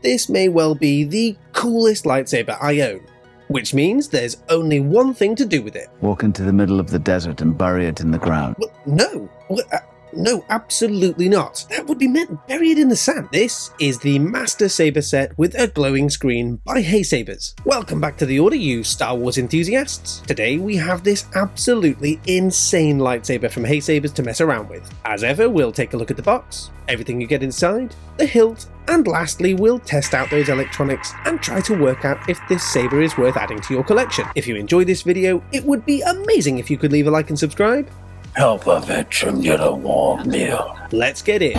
this may well be the coolest lightsaber I own, which means there's only one thing to do with it. Walk into the middle of the desert and bury it in the ground. Well, no, absolutely not. That would be meant buried in the sand. This is the Master Saber set with a glowing screen by Heysabers. Welcome back to the order, you Star Wars enthusiasts. Today we have this absolutely insane lightsaber from Heysabers to mess around with. As ever, we'll take a look at the box, everything you get inside, the hilt, and lastly we'll test out those electronics and try to work out if this saber is worth adding to your collection. If you enjoyed this video, it would be amazing if you could leave a like and subscribe. Help a veteran get a warm meal. Let's get in.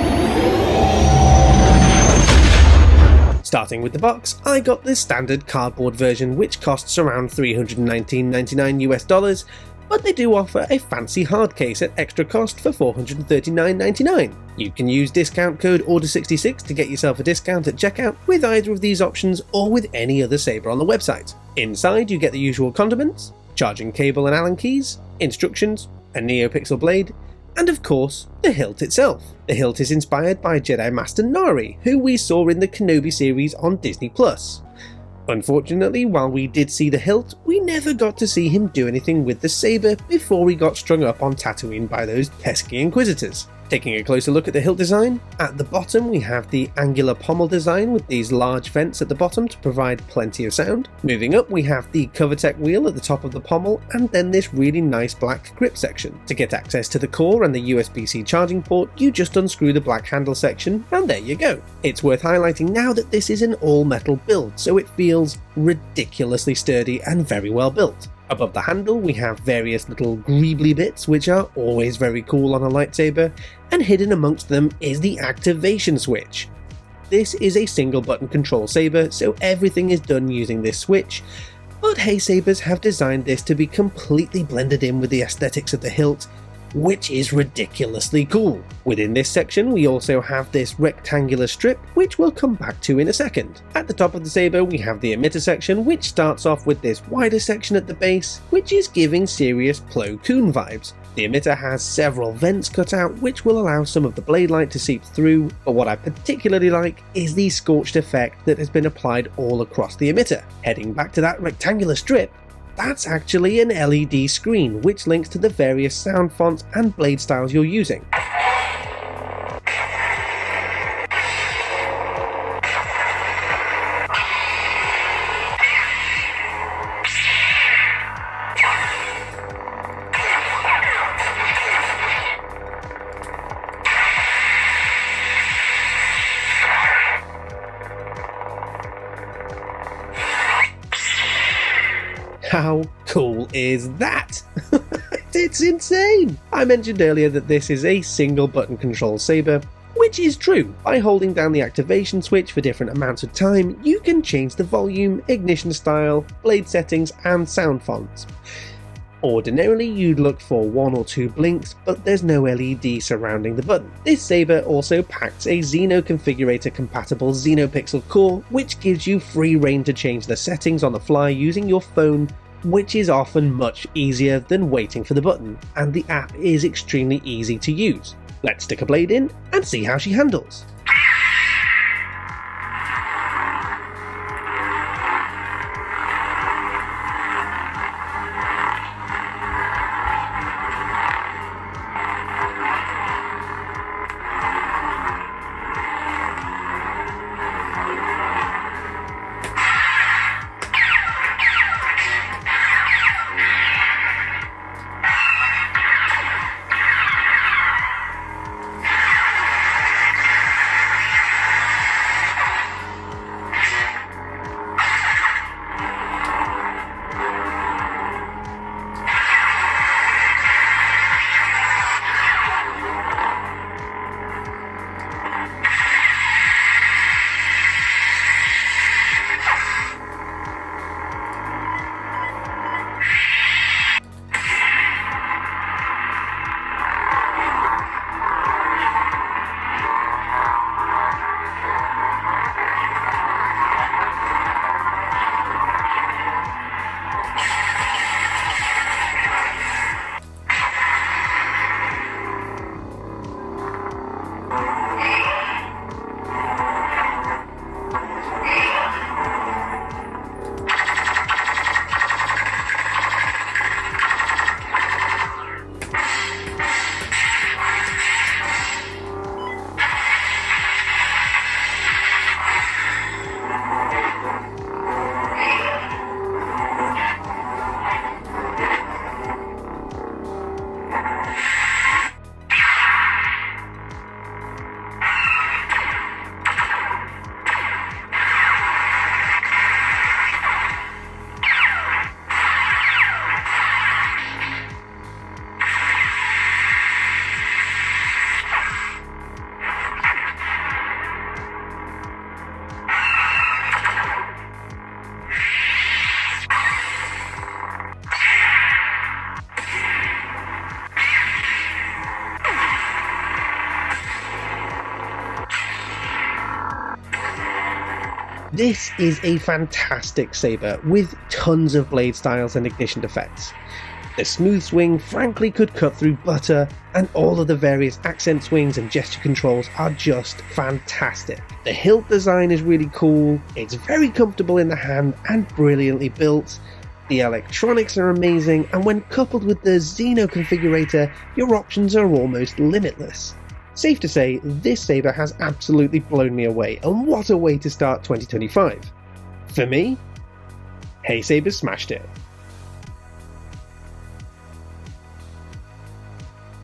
Starting with the box, I got the standard cardboard version, which costs around $319.99 US, but they do offer a fancy hard case at extra cost for $439.99. You can use discount code ORDER66 to get yourself a discount at checkout with either of these options or with any other saber on the website. Inside you get the usual condiments, charging cable and Allen keys, instructions, a Neopixel blade, and of course, the hilt itself. The hilt is inspired by Jedi Master Nari, who we saw in the Kenobi series on Disney+. Unfortunately, while we did see the hilt, we never got to see him do anything with the saber before he got strung up on Tatooine by those pesky Inquisitors. Taking a closer look at the hilt design, at the bottom we have the angular pommel design with these large vents at the bottom to provide plenty of sound. Moving up we have the CoverTech wheel at the top of the pommel and then this really nice black grip section. To get access to the core and the USB-C charging port, you just unscrew the black handle section and there you go. It's worth highlighting now that this is an all-metal build, so it feels ridiculously sturdy and very well built. Above the handle we have various little greebly bits which are always very cool on a lightsaber, and hidden amongst them is the activation switch. This is a single button control saber, so everything is done using this switch, but Heysabers have designed this to be completely blended in with the aesthetics of the hilt, which is ridiculously cool. Within this section we also have this rectangular strip, which we'll come back to in a second. At the top of the saber we have the emitter section, which starts off with this wider section at the base, which is giving serious Plo Koon vibes. The emitter has several vents cut out which will allow some of the blade light to seep through, but what I particularly like is the scorched effect that has been applied all across the emitter. Heading back to that rectangular strip, that's actually an LED screen which links to the various sound fonts and blade styles you're using. How cool is that? It's insane! I mentioned earlier that this is a single button control saber, which is true. By holding down the activation switch for different amounts of time, you can change the volume, ignition style, blade settings, and sound fonts. Ordinarily you'd look for 1 or 2 blinks, but there's no LED surrounding the button. This saber also packs a Xeno configurator compatible Neopixel core, which gives you free reign to change the settings on the fly using your phone, which is often much easier than waiting for the button, and the app is extremely easy to use. Let's stick a blade in and see how she handles. This is a fantastic saber with tons of blade styles and ignition effects. The smooth swing frankly could cut through butter, and all of the various accent swings and gesture controls are just fantastic. The hilt design is really cool, it's very comfortable in the hand and brilliantly built. The electronics are amazing, and when coupled with the Xeno configurator, your options are almost limitless. Safe to say, this saber has absolutely blown me away, and what a way to start 2025. For me, Heysaber smashed it.